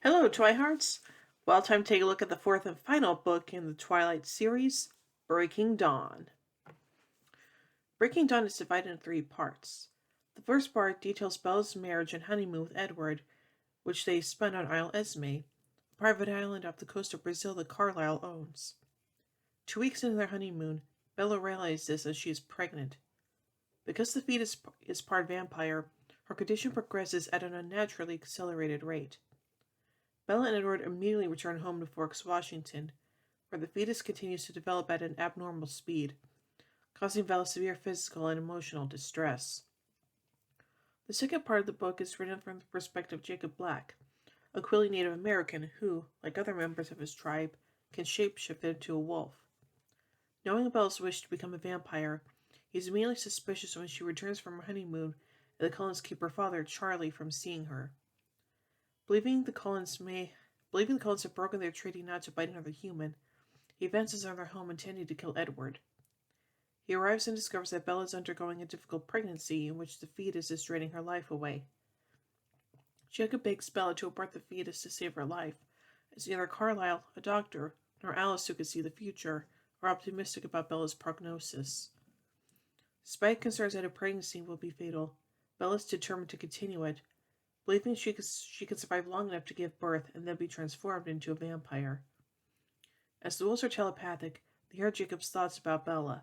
Hello, Twihearts! Well, time to take a look at the fourth and final book in the Twilight series, Breaking Dawn. Breaking Dawn is divided into three parts. The first part details Bella's marriage and honeymoon with Edward, which they spent on Isle Esme, a private island off the coast of Brazil that Carlisle owns. 2 weeks into their honeymoon, Bella realizes that she is pregnant. Because the fetus is part vampire, her condition progresses at an unnaturally accelerated rate. Bella and Edward immediately return home to Forks, Washington, where the fetus continues to develop at an abnormal speed, causing Bella severe physical and emotional distress. The second part of the book is written from the perspective of Jacob Black, a Quilly Native American who, like other members of his tribe, can shapeshift into a wolf. Knowing Bella's wish to become a vampire, he is immediately suspicious when she returns from her honeymoon and the Cullens keep her father, Charlie, from seeing her. Believing the Cullens have broken their treaty not to bite another human, he advances on their home intending to kill Edward. He arrives and discovers that Bella is undergoing a difficult pregnancy in which the fetus is draining her life away. Jacob begs Bella to abort the fetus to save her life, as neither Carlisle, a doctor, nor Alice, who could see the future, are optimistic about Bella's prognosis. Despite concerns that a pregnancy will be fatal, Bella is determined to continue it, believing she could survive long enough to give birth and then be transformed into a vampire. As the wolves are telepathic, they hear Jacob's thoughts about Bella.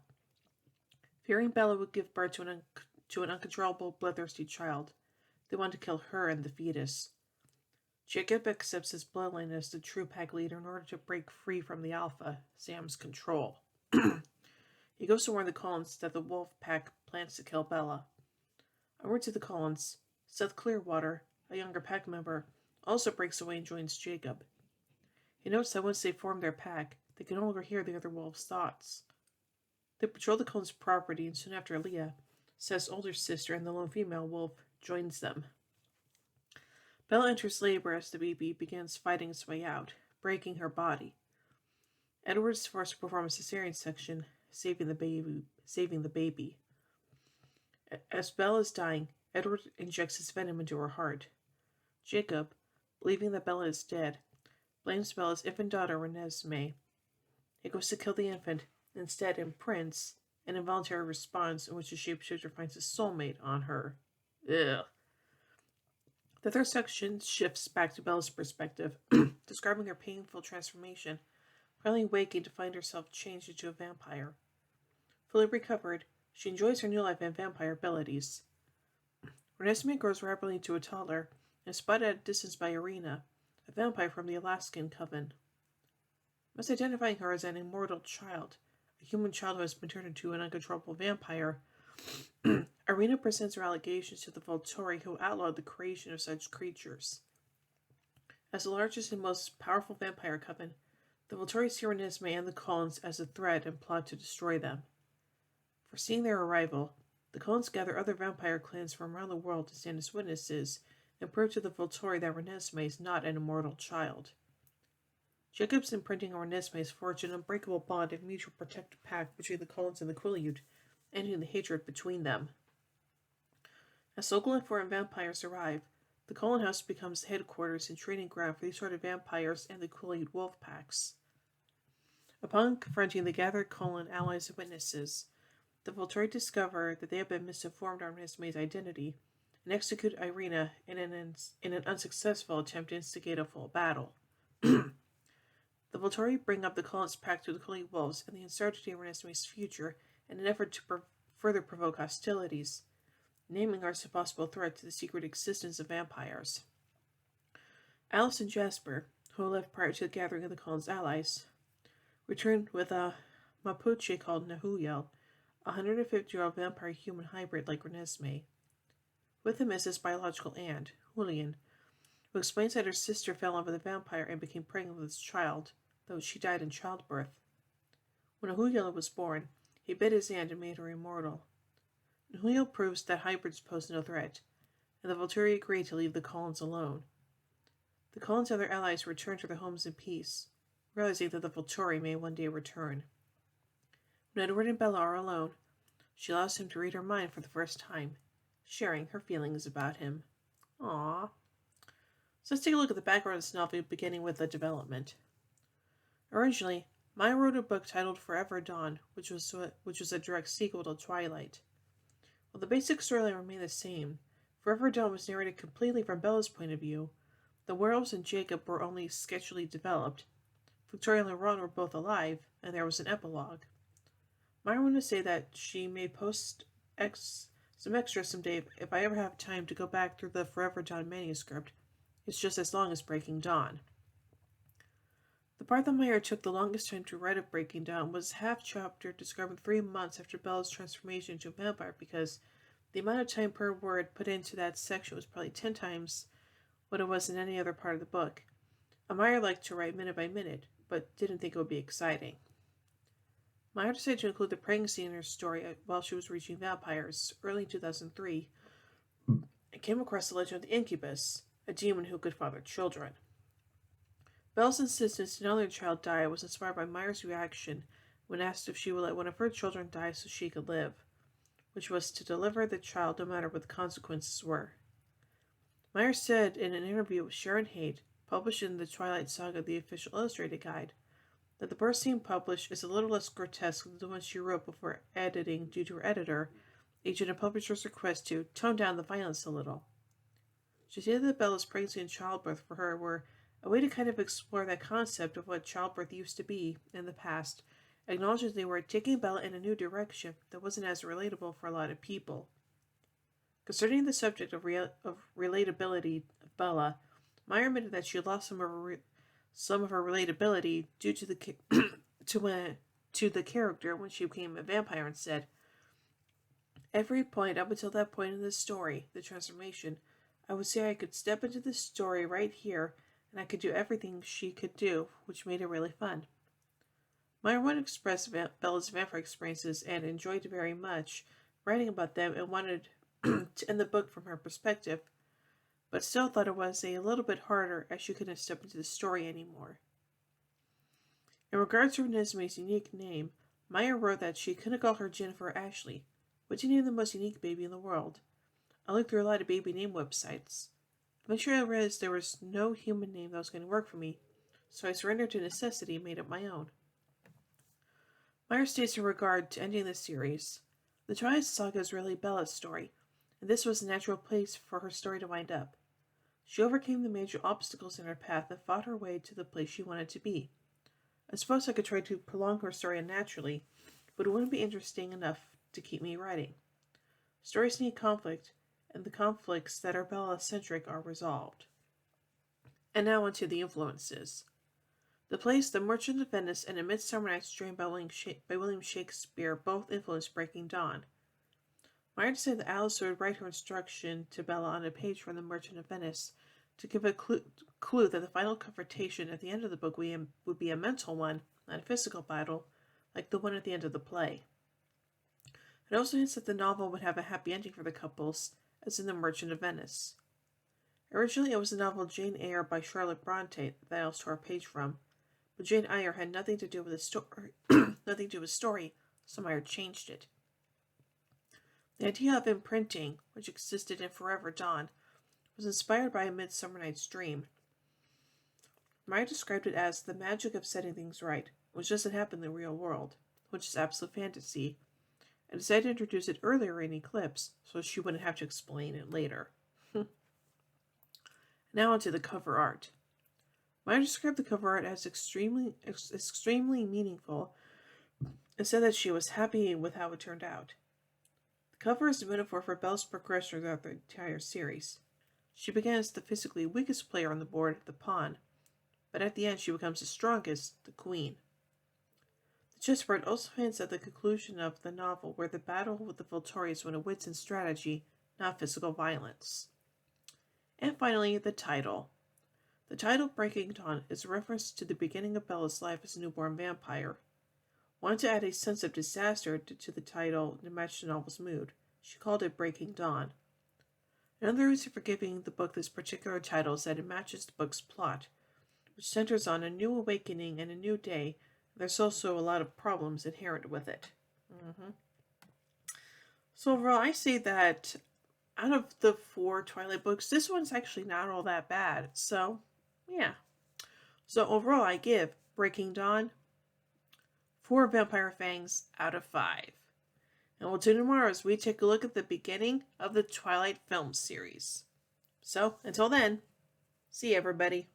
Fearing Bella would give birth to an uncontrollable, bloodthirsty child, they want to kill her and the fetus. Jacob accepts his bloodline as the true pack leader in order to break free from the Alpha, Sam's control. He goes to warn the Cullens that the wolf pack plans to kill Bella. En route to the Cullens, Seth Clearwater, a younger pack member, also breaks away and joins Jacob. He notes that once they form their pack, they can no longer hear the other wolves' thoughts. They patrol the Cullens' property, and soon after Leah, Seth's older sister and the lone female wolf, joins them. Bella enters labor as the baby begins fighting its way out, breaking her body. Edward is forced to perform a cesarean section, saving the baby. As Bella is dying, Edward injects his venom into her heart. Jacob, believing that Bella is dead, blames Bella's infant daughter Renesmee. He goes to kill the infant, and instead imprints an involuntary response in which the shapeshifter finds his soulmate on her. Ugh. The third section shifts back to Bella's perspective, describing her painful transformation, finally waking to find herself changed into a vampire. Fully recovered, she enjoys her new life and vampire abilities. Renesmee grows rapidly into a toddler and is spotted at a distance by Irina, a vampire from the Alaskan Coven. Misidentifying her as an immortal child, a human child who has been turned into an uncontrollable vampire, Irina presents her allegations to the Volturi, who outlawed the creation of such creatures. As the largest and most powerful vampire coven, the Volturi see Renesmee and the Cullens as a threat and plot to destroy them. Foreseeing their arrival, the Cullens gather other vampire clans from around the world to stand as witnesses and prove to the Volturi that Renesmee is not an immortal child. Jacob's imprinting on Renesmee has forged an unbreakable bond of mutual protective pact between the Cullens and the Quileute, ending the hatred between them. As local and foreign vampires arrive, the Cullen House becomes the headquarters and training ground for these sort of vampires and the Quileute wolf packs. Upon confronting the gathered Cullen allies and witnesses, the Volturi discover that they have been misinformed on Renesmee's identity and execute Irina in an unsuccessful attempt to instigate a full battle. The Volturi bring up the Cullens' pact to the Quileute wolves and the uncertainty of Renesmee's future in an effort to further provoke hostilities, naming her as a possible threat to the secret existence of vampires. Alice and Jasper, who left prior to the gathering of the Cullens' allies, returned with a Mapuche called Nahuyel, a 150-year-old vampire-human hybrid like Renesmee. With him is his biological aunt, Julian, who explains that her sister fell in love with a vampire and became pregnant with his child, though she died in childbirth. When Nahuyel was born, he bit his aunt and made her immortal. Nahuyel proves that hybrids pose no threat, and the Volturi agree to leave the Cullens alone. The Cullens and their allies return to their homes in peace, realizing that the Volturi may one day return. When Edward and Bella are alone, she allows him to read her mind for the first time, sharing her feelings about him. Aww. So let's take a look at the background of this novel, beginning with the development. Originally, Maya wrote a book titled Forever Dawn, which was a direct sequel to Twilight. While the basic storyline remained the same, Forever Dawn was narrated completely from Bella's point of view. The werewolves and Jacob were only sketchily developed. Victoria and Laurent were both alive, and there was an epilogue. Maya wanted to say that she may post some extras someday if I ever have time to go back through the Forever Dawn manuscript. It's just as long as Breaking Dawn. The part that Maya took the longest time to write of Breaking Dawn was a half chapter describing 3 months after Bella's transformation into a vampire, because the amount of time per word put into that section was probably 10 times what it was in any other part of the book. Maya liked to write minute by minute, but didn't think it would be exciting. Maya decided to include the pregnancy in her story while she was reaching vampires. Early in 2003, I came across the legend of the incubus, a demon who could father children. Bella's insistence to not let her child die was inspired by Maya's reaction when asked if she would let one of her children die so she could live, which was to deliver the child no matter what the consequences were. Maya said in an interview with Sharon Haight, published in the Twilight Saga, the official illustrated guide, that the first scene published is a little less grotesque than the one she wrote before editing due to her editor, agent and publisher's request to tone down the violence a little. She stated that Bella's pregnancy and childbirth for her were a way to kind of explore that concept of what childbirth used to be in the past, acknowledging they were taking Bella in a new direction that wasn't as relatable for a lot of people. Concerning the subject of relatability of Bella, Maya admitted that she had lost some of her relatability due to the character when she became a vampire, and said, "Every point up until that point in the story, the transformation, I would say I could step into the story right here, and I could do everything she could do, which made it really fun." Maya wanted to express Bella's vampire experiences and enjoyed very much writing about them, and wanted to end the book from her perspective, but still thought it was a little bit harder as she couldn't step into the story anymore. In regards to Renesmee's unique name, Maya wrote that she couldn't call her Jennifer or Ashley, which name the most unique baby in the world. I looked through a lot of baby name websites. Eventually I realized there was no human name that was going to work for me, so I surrendered to necessity and made up my own. Maya states in regard to ending the series, the Twilight Saga is really Bella's story, and this was a natural place for her story to wind up. She overcame the major obstacles in her path and fought her way to the place she wanted to be. I suppose I could try to prolong her story unnaturally, but it wouldn't be interesting enough to keep me writing. Stories need conflict, and the conflicts that are Bella-centric are resolved. And now onto the influences. The plays The Merchant of Venice and A Midsummer Night's Dream by William Shakespeare both influenced Breaking Dawn. Maya said that Alice would write her instruction to Bella on a page from The Merchant of Venice to give a clue that the final confrontation at the end of the book would be a mental one, not a physical battle, like the one at the end of the play. It also hints that the novel would have a happy ending for the couples, as in The Merchant of Venice. Originally, it was the novel Jane Eyre by Charlotte Bronte that Alice tore a page from, but Jane Eyre had nothing to do with the story, so Maya changed it. The idea of imprinting, which existed in Forever Dawn, was inspired by A Midsummer Night's Dream. Maya described it as the magic of setting things right, which doesn't happen in the real world, which is absolute fantasy, and decided to introduce it earlier in Eclipse so she wouldn't have to explain it later. Now onto the cover art. Maya described the cover art as extremely meaningful and said that she was happy with how it turned out. The cover is a metaphor for Bella's progression throughout the entire series. She began as the physically weakest player on the board, the pawn, but at the end she becomes the strongest, the queen. The chessboard also hints at the conclusion of the novel, where the battle with the Volturi is one of wits and strategy, not physical violence. And finally, the title. The title, Breaking Dawn, is a reference to the beginning of Bella's life as a newborn vampire. Wanted to add a sense of disaster to the title to match the novel's mood. She called it Breaking Dawn. Another reason for giving the book this particular title is that it matches the book's plot, which centers on a new awakening and a new day. There's also a lot of problems inherent with it. So overall, I say that out of the 4 Twilight books, this one's actually not all that bad. So, yeah. So overall, I give Breaking Dawn 4 Vampire Fangs out of 5. And we'll tune in tomorrow as we take a look at the beginning of the Twilight film series. So, until then, see you, everybody.